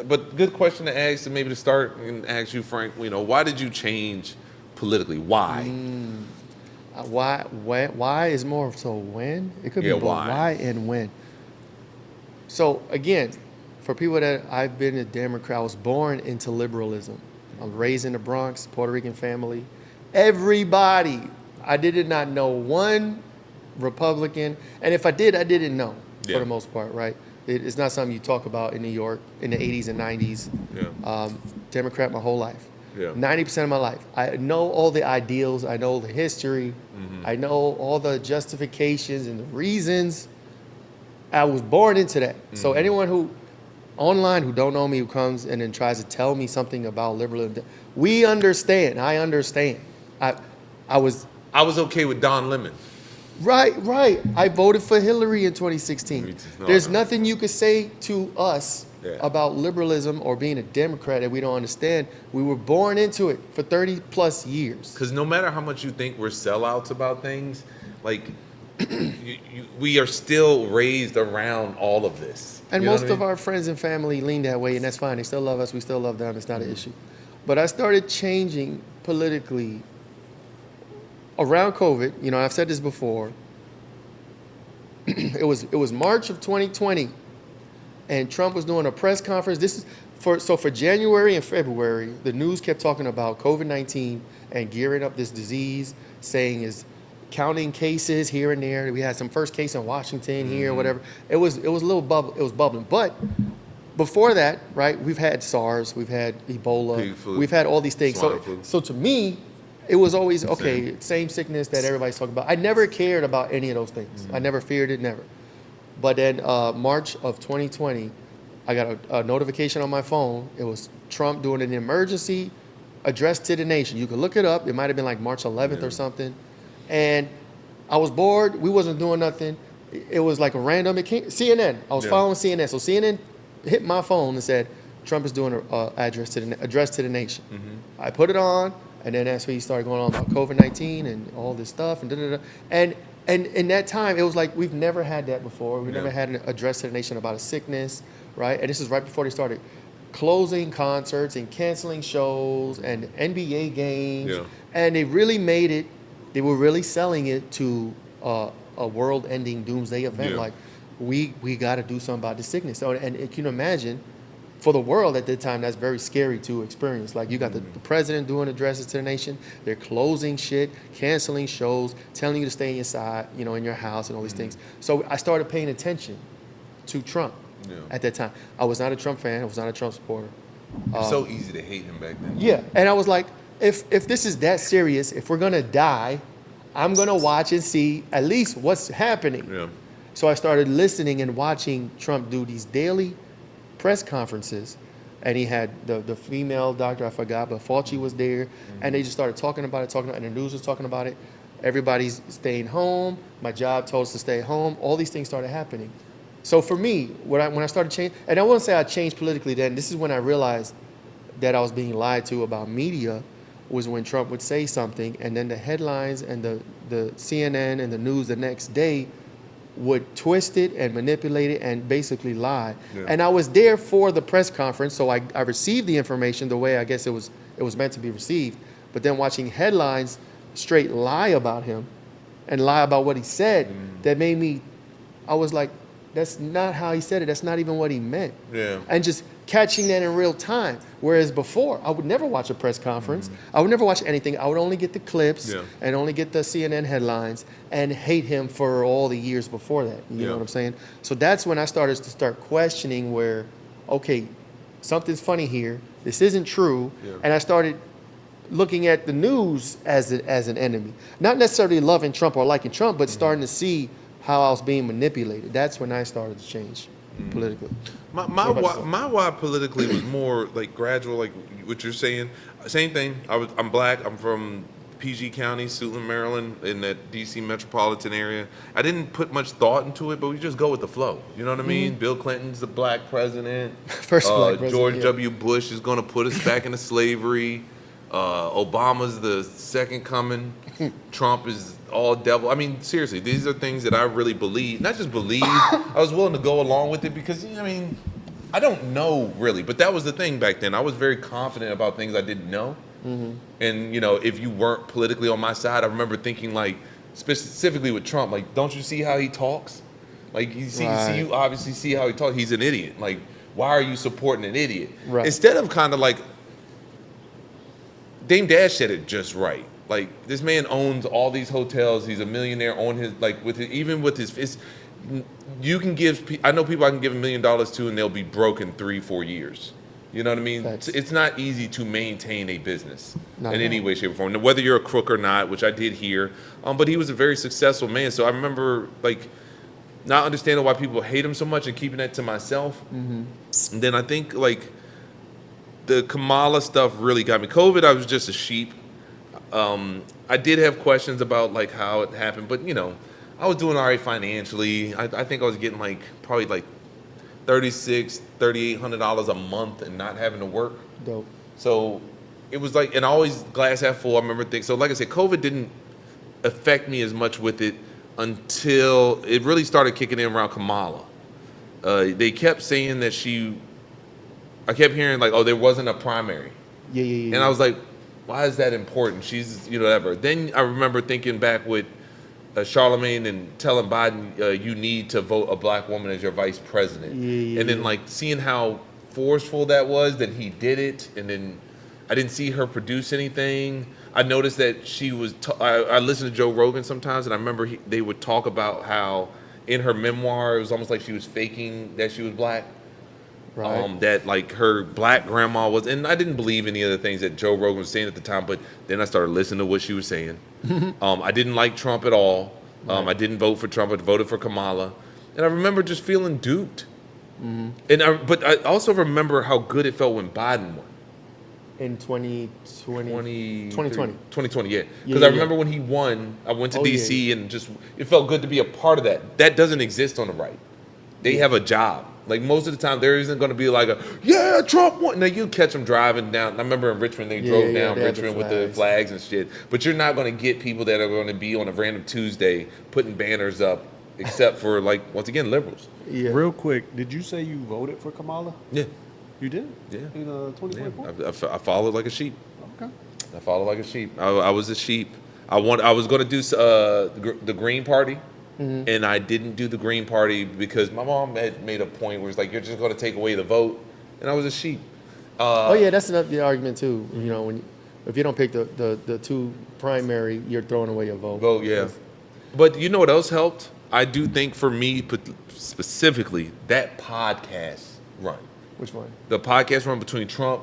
but good question to ask, and maybe to start and ask you, Frank. Why did you change politically? Why? Why is more so when? It could be both Why? why and when. So again, for people that I've been a Democrat, I was born into liberalism. I was raised in the Bronx, Puerto Rican family. Everybody, I did not know one Republican, and if I did, I didn't know for the most part, right? It's not something you talk about in New York in the 80s and 90s. Yeah. Democrat my whole life. Yeah. 90% of my life. I know all the ideals. I know the history. I know all the justifications and the reasons. I was born into that. So anyone who online who don't know me, who comes and then tries to tell me something about liberalism, we understand. I understand. I was okay with Don Lemon. Right. I voted for Hillary in 2016. There's nothing you could say to us about liberalism or being a Democrat that we don't understand. We were born into it for 30 plus years. Because no matter how much you think we're sellouts about things, like we are still raised around all of this. And most of our friends and family lean that way, and that's fine. They still love us. We still love them. It's not an issue. But I started changing politically around COVID. I've said this before. It was March of 2020, and Trump was doing a press conference. This is for January and February, the news kept talking about COVID-19 and gearing up this disease, saying is counting cases here and there. We had some first case in Washington here, whatever. It was a little bubble. It was bubbling, but before that, right? We've had SARS, we've had Ebola, we've had all these things. So to me, it was always, same sickness that everybody's talking about. I never cared about any of those things. I never feared it, never. But then March of 2020, I got a notification on my phone. It was Trump doing an emergency address to the nation. You can look it up. It might have been like March 11th or something. And I was bored. We wasn't doing nothing. It was like a random, CNN. I was following CNN. So CNN hit my phone and said, Trump is doing an address to the nation. I put it on. And then that's when he started going on about COVID-19 and all this stuff and da-da-da. And in that time, it was like we've never had that before. We've never had an address to the nation about a sickness, right? And this is right before they started closing concerts and canceling shows and NBA games. Yeah. And they really made it, they were really selling it to a world-ending doomsday event. Like, we got to do something about the sickness. So, and can you imagine, for the world at that time, that's very scary to experience. Like, you got the president doing addresses to the nation. They're closing shit, canceling shows, telling you to stay inside, in your house and all these things. So I started paying attention to Trump at that time. I was not a Trump fan. I was not a Trump supporter. It's so easy to hate him back then. Yeah, and I was like, if this is that serious, if we're going to die, I'm going to watch and see at least what's happening. Yeah. So I started listening and watching Trump do these daily press conferences, and he had the female doctor, I forgot, but Fauci was there, and they just started talking about it, and the news was talking about it. Everybody's staying home. My job told us to stay home. All these things started happening. So for me, when I started changing, and I wouldn't say I changed politically then, this is when I realized that I was being lied to about media, was when Trump would say something, and then the headlines and the CNN and the news the next day would twist it and manipulate it and basically lie. Yeah. And I was there for the press conference, so I received the information the way I guess it was meant to be received. But then watching headlines straight lie about him and lie about what he said, that made me, I was like, that's not how he said it. That's not even what he meant. Yeah. And just catching that in real time. Whereas before, I would never watch a press conference. I would never watch anything. I would only get the clips and only get the CNN headlines and hate him for all the years before that. You know what I'm saying? So that's when I started to questioning where, okay, something's funny here. This isn't true. Yeah. And I started looking at the news as an enemy. Not necessarily loving Trump or liking Trump, but starting to see how I was being manipulated. That's when I started to change politically. My why politically was more like gradual, like what you're saying. Same thing. I'm black. I'm from PG County, Suitland, Maryland, in that DC metropolitan area. I didn't put much thought into it, but we just go with the flow. You know what I mean? Bill Clinton's the black president. First black president. George W. Bush is going to put us back into slavery. Obama's the second coming. Trump is all devil. I mean, seriously, these are things that I really believe. Not just believe. I was willing to go along with it because, I don't know really, but that was the thing back then. I was very confident about things I didn't know. And if you weren't politically on my side, I remember thinking like, specifically with Trump, like, don't you see how he talks? Like you obviously see how he talks. He's an idiot. Like, why are you supporting an idiot? Right. Instead of kind of like, Dame Dash said it just right. Like, this man owns all these hotels. He's a millionaire on his, like, even with his, you can give, I know people I can give $1 million to and they'll be broke in 3-4 years. You know what I mean? Thanks. It's not easy to maintain a business Not in at any all. way, shape, or form. Now, whether you're a crook or not, which I did hear, but he was a very successful man. So I remember, like, not understanding why people hate him so much and keeping that to myself. And then I think, like, the Kamala stuff really got me. COVID, I was just a sheep. I did have questions about, like, how it happened, but I was doing all right financially. I think I was getting like probably like $3,800 a month and not having to work. Dope. So it was like, and always glass half full. I remember things. So like I said, COVID didn't affect me as much with it until it really started kicking in around Kamala. They kept saying that I kept hearing like, oh, there wasn't a primary. Yeah. And I was like, why is that important? She's, whatever. Then I remember thinking back with Charlemagne and telling Biden, you need to vote a black woman as your vice president. And then like seeing how forceful that was, that he did it. And then I didn't see her produce anything. I noticed that she was, I listened to Joe Rogan sometimes, and I remember they would talk about how in her memoir, it was almost like she was faking that she was black. Right. That like her black grandma was, and I didn't believe any of the things that Joe Rogan was saying at the time, but then I started listening to what she was saying. I didn't like Trump at all. I didn't vote for Trump. I voted for Kamala, and I remember just feeling duped. But I also remember how good it felt when Biden won. In 2020. 2020, yeah. Yeah, Because yeah, I remember when he won, I went to Oh, D.C. and just, it felt good to be a part of that. That doesn't exist on the right. They have a job. Like, most of the time, there isn't going to be like yeah, Trump won. Now, you catch them driving down. I remember in Richmond, they drove down they had the Richmond with the flags and shit. But you're not going to get people that are going to be on a random Tuesday putting banners up, except for, like, once again, liberals. Yeah. Real quick, did you say you voted for Kamala? Yeah. You did? Yeah. In 2024? Yeah. I followed like a sheep. Okay. I followed like a sheep. I was a sheep. I was going to do the Green Party, and I didn't do the Green Party because my mom had made a point where it's like, you're just going to take away the vote, and I was a sheep. That's another argument too. If you don't pick the two primary, you're throwing away your vote. Vote, yeah. But you know what else helped? I do think for me specifically, that podcast run. Which one? The podcast run between Trump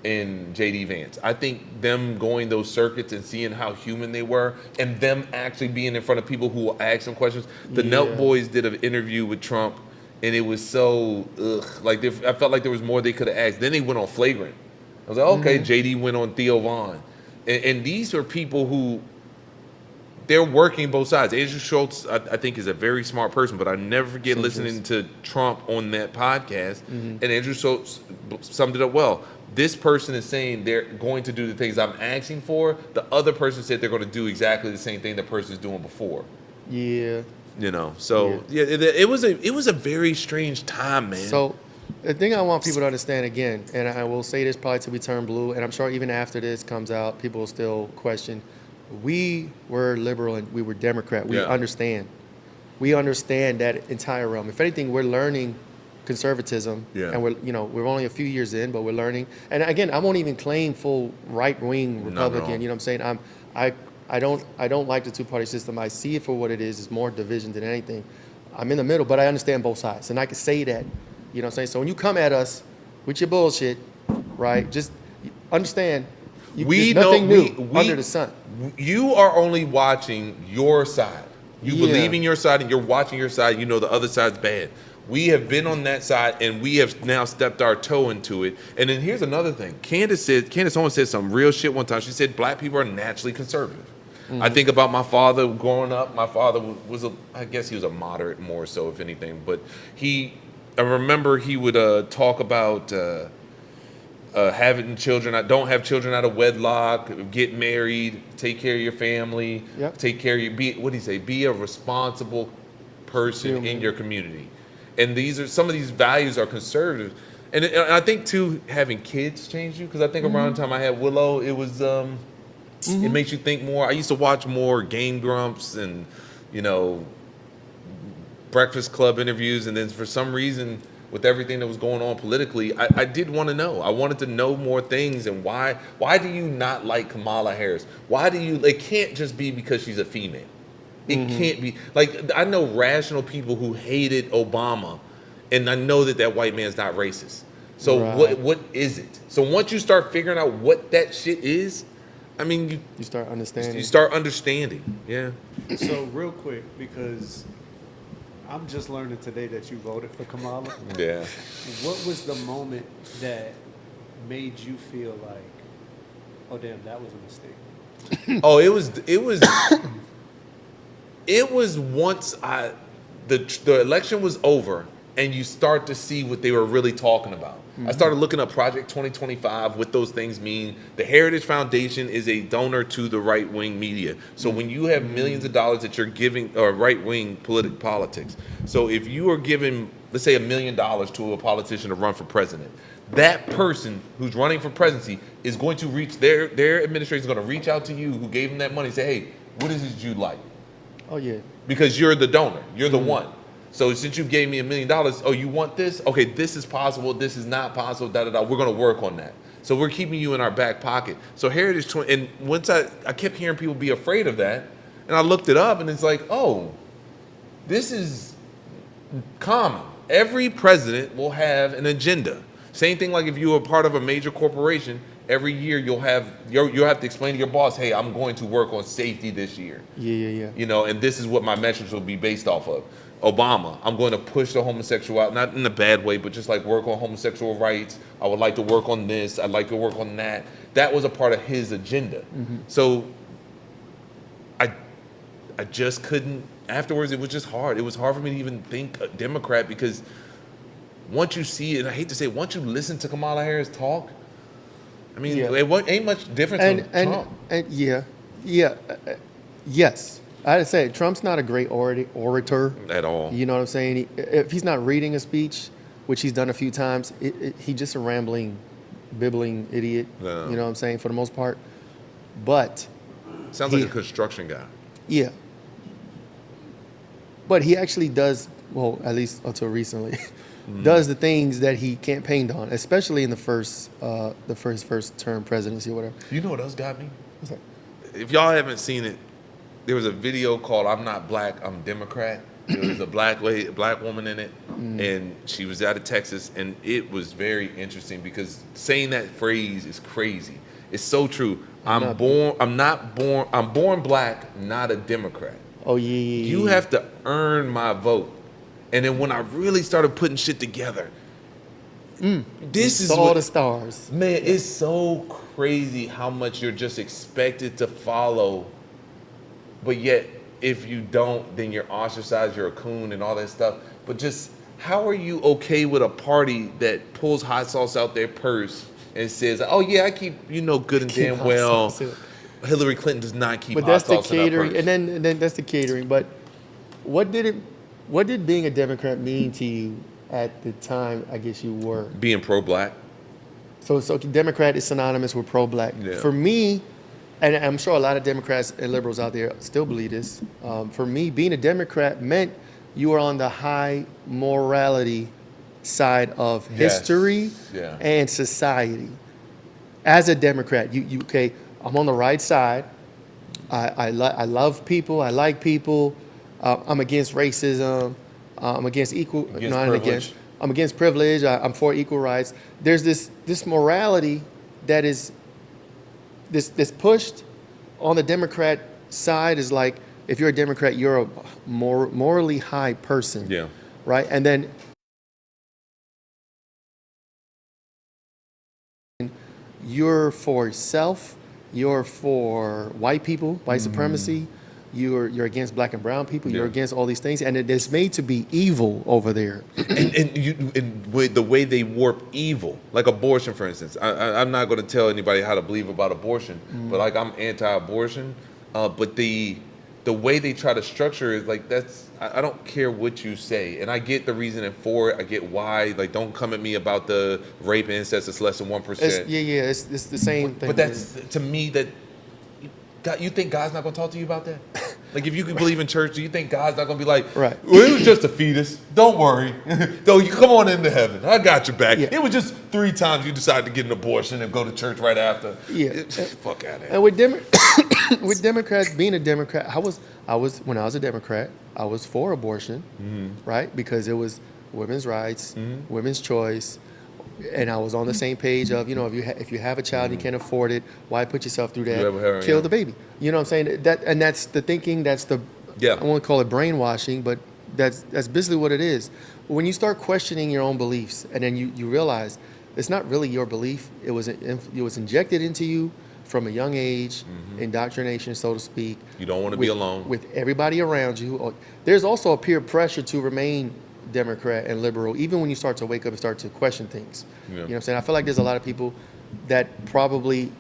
and J.D. Vance. I think them going those circuits and seeing how human they were, and them actually being in front of people who will ask them questions. The Nelk Boys did an interview with Trump, and it was so like I felt like there was more they could have asked. Then they went on Flagrant. I was like, okay, J.D. went on Theo Vaughn, and these are people who they're working both sides. Andrew Schultz, I think, is a very smart person, but I never forget listening to Trump on that podcast, and Andrew Schultz summed it up well. This person is saying they're going to do the things I'm asking for. The other person said they're going to do exactly the same thing the person is doing before. Yeah. It was a very strange time, man. So the thing I want people to understand again, and I will say this probably till we turn blue, and I'm sure even after this comes out, people will still question. We were liberal and we were Democrat. We understand. We understand that entire realm. If anything, we're learning conservatism, and we're only a few years in, but we're learning. And again, I won't even claim full right-wing Republican. You know what I'm saying? I don't like the two-party system. I see it for what it is. It's more division than anything. I'm in the middle, but I understand both sides, and I can say that. You know what I'm saying? So when you come at us with your bullshit, right? Just understand. There's nothing new under the sun. You are only watching your side. You believe in your side, and you're watching your side. You know the other side's bad. We have been on that side, and we have now stepped our toe into it. And then here's another thing. Candace Owens said some real shit one time. She said black people are naturally conservative. I think about my father growing up. My father I guess he was a moderate more so, if anything. But I remember he would talk about having children. Don't have children out of wedlock. Get married. Take care of your family. Yep. Take care of your. What do you say? Be a responsible person in your community. and some of these values are conservative. And I think too, having kids changed you, because I think around the time I had Willow, it was it makes you think more. I used to watch more Game Grumps and Breakfast Club interviews, and then for some reason, with everything that was going on politically, I did want to know. I wanted to know more things, and why do you not like Kamala Harris? Why do you? It can't just be because she's a female. It can't be. Like, I know rational people who hated Obama, and I know that white man's not racist. So what is it? So once you start figuring out what that shit is, I mean, you start understanding. You start understanding. Yeah. So real quick, because I'm just learning today that you voted for Kamala. Yeah. What was the moment that made you feel like, oh damn, that was a mistake? Oh, it was once the election was over and you start to see what they were really talking about. I started looking up Project 2025, what those things mean. The Heritage Foundation is a donor to the right-wing media. So when you have millions of dollars that you're giving right-wing politics, so if you are giving, let's say, $1 million to a politician to run for president, that person who's running for presidency is going to reach, their administration is going to reach out to you who gave them that money and say, hey, what is it you like? Oh, yeah. Because you're the donor. You're the one. So since you gave me $1 million, oh, you want this? Okay, this is possible. This is not possible. Da da da. We're going to work on that. So we're keeping you in our back pocket. So Heritage, and once I kept hearing people be afraid of that, and I looked it up, and it's like, oh, this is common. Every president will have an agenda. Same thing like if you were part of a major corporation. Every year you'll have to explain to your boss, hey, I'm going to work on safety this year. Yeah. And this is what my message will be based off of. Obama, I'm going to push the homosexuality, not in a bad way, but just like work on homosexual rights. I would like to work on this. I'd like to work on that. That was a part of his agenda. So I just couldn't, afterwards it was just hard. It was hard for me to even think a Democrat, because once you see it, and I hate to say, once you listen to Kamala Harris talk, I mean, it ain't much different from Trump. Yes. I'd say Trump's not a great orator. At all. You know what I'm saying? If he's not reading a speech, which he's done a few times, he's just a rambling, bibbling idiot. Yeah. You know what I'm saying, for the most part. But sounds like a construction guy. Yeah. But he actually does, well, at least until recently, does the things that he campaigned on, especially in the first term presidency or whatever. You know what else got me? What's that? If y'all haven't seen it, there was a video called "I'm Not Black, I'm Democrat." There was a black woman in it, and she was out of Texas, and it was very interesting because saying that phrase is crazy. It's so true. I'm born black, not a Democrat. Oh yeah. You have to earn my vote. And then when I really started putting shit together, this is all the stars. Man, it's so crazy how much you're just expected to follow. But yet, if you don't, then you're ostracized, you're a coon and all that stuff. But just, how are you okay with a party that pulls hot sauce out their purse and says, oh yeah, I keep, good and damn well, Hillary Clinton does not keep hot sauce in her purse. And then that's the catering. But what did being a Democrat mean to you at the time, I guess you were? Being pro-black. So Democrat is synonymous with pro-black. Yeah. For me, and I'm sure a lot of Democrats and liberals out there still believe this, for me, being a Democrat meant you were on the high morality side of history and society. As a Democrat, you okay, I'm on the right side. I love people. I like people. I'm against racism. I'm against I'm against privilege. I'm for equal rights. There's this morality that is this pushed on the Democrat side is like, if you're a Democrat, you're a morally high person. Yeah. Right? And then you're for self, you're for white people, white supremacy, you're against black and brown people, you're against all these things, and it is made to be evil over there. and with the way they warp evil, like abortion, for instance. I'm not going to tell anybody how to believe about abortion, but like I'm anti-abortion. But the way they try to structure is like I don't care what you say, and I get the reasoning for it. I get why. Like, don't come at me about the rape and incest. It's less than 1%. It's the same thing. But that's to me that you think God's not going to talk to you about that? Like, if you can believe in church, do you think God's not going to be like, right? Well, it was just a fetus. Don't worry. Though you come on into heaven. I got your back. Yeah. It was just 3 times you decided to get an abortion and go to church right after. Yeah. Fuck out of here. And with with Democrats, being a Democrat, I was when I was a Democrat, I was for abortion, right? Because it was women's rights, women's choice, and I was on the same page of, you know, if you have a child and you can't afford it, why put yourself through that? Kill the baby. You know what I'm saying? That's the thinking. That's the I won't call it brainwashing, but that's basically what it is. When you start questioning your own beliefs, and then you realize it's not really your belief. It was injected into you from a young age, indoctrination, so to speak. You don't want to be alone. With everybody around you. There's also a peer pressure to remain Democrat and liberal, even when you start to wake up and start to question things. Yeah. You know what I'm saying? I feel like there's a lot of people that probably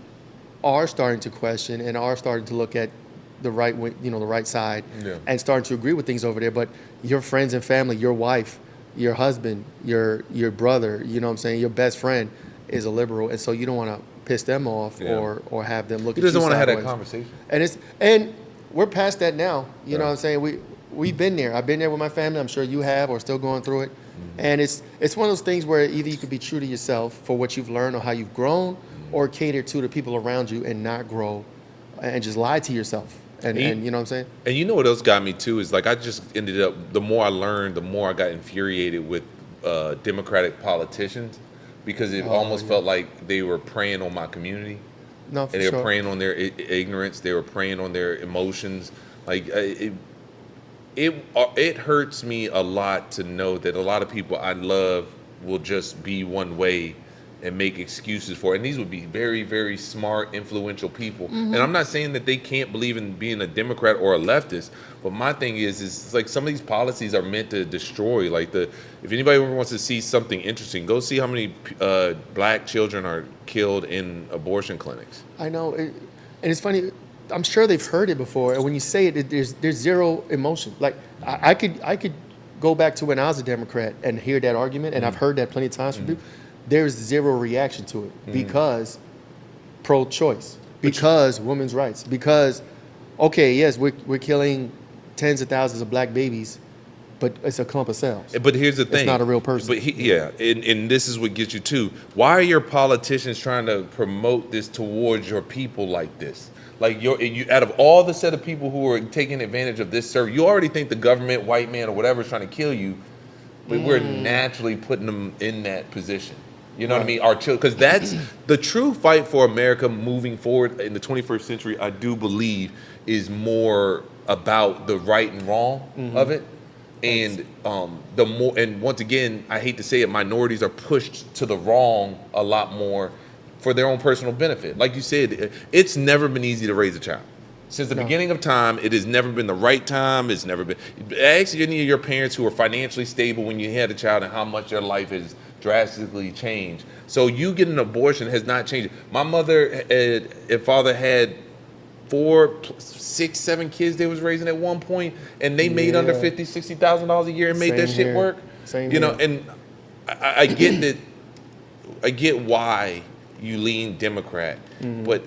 are starting to question and are starting to look at the right side, and starting to agree with things over there. But your friends and family, your wife, your husband, your brother, you know what I'm saying, your best friend is a liberal, and so you don't want to piss them off or have them look at you sideways. He doesn't want to have that conversation. And we're past that now. You know what I'm saying? We've been there. I've been there with my family. I'm sure you have, or still going through it. And it's one of those things where either you could be true to yourself for what you've learned or how you've grown, or cater to the people around you and not grow and just lie to yourself. And you know what I'm saying? And you know what else got me too is like I just ended up, the more I learned, the more I got infuriated with Democratic politicians, because it almost felt like they were preying on my community. No, for and they sure. were preying on their ignorance. They were preying on their emotions. Like it hurts me a lot to know that a lot of people I love will just be one way and make excuses for it. And these would be very, very smart, influential people. And I'm not saying that they can't believe in being a Democrat or a leftist, but my thing is it's like some of these policies are meant to destroy. Like if anybody ever wants to see something interesting, go see how many black children are killed in abortion clinics. I know, and it's funny. I'm sure they've heard it before, and when you say it, there's zero emotion. Like I could go back to when I was a Democrat and hear that argument, and I've heard that plenty of times from people. There's zero reaction to it because pro-choice, because women's rights, because yes, we're killing tens of thousands of black babies, but it's a clump of cells. But here's the thing. It's not a real person. But and this is what gets you too. Why are your politicians trying to promote this towards your people like this? Like you out of all the set of people who are taking advantage of this service, you already think the government, white man, or whatever is trying to kill you, but we're naturally putting them in that position. You know what I mean? Our children, because that's the true fight for America moving forward in the 21st century. I do believe is more about the right and wrong of it, and the more. And once again, I hate to say it, minorities are pushed to the wrong a lot more for their own personal benefit. Like you said, it's never been easy to raise a child. Since the beginning of time, it has never been the right time. It's never been. Ask any of your parents who were financially stable when you had a child and how much their life has drastically changed. So you get an abortion has not changed. My mother and father had 4, 6, 7 kids they was raising at one point, and they made under $50,000, $60,000 a year and made that shit work. You know, and I get that. I get why you lean Democrat, but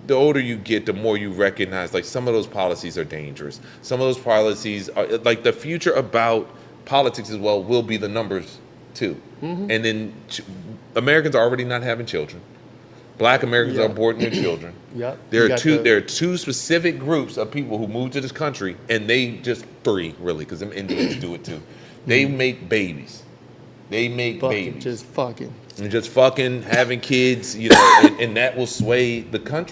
the older you get, the more you recognize like some of those policies are dangerous. Some of those policies are like the future about politics as well will be the numbers too. And then Americans are already not having children. Black Americans are aborting their children. There are two specific groups of people who moved to this country, and they just 3 really, because them Indians do it too. They make babies. They make babies. Just fucking. And just fucking having kids, you know, and that will sway the country.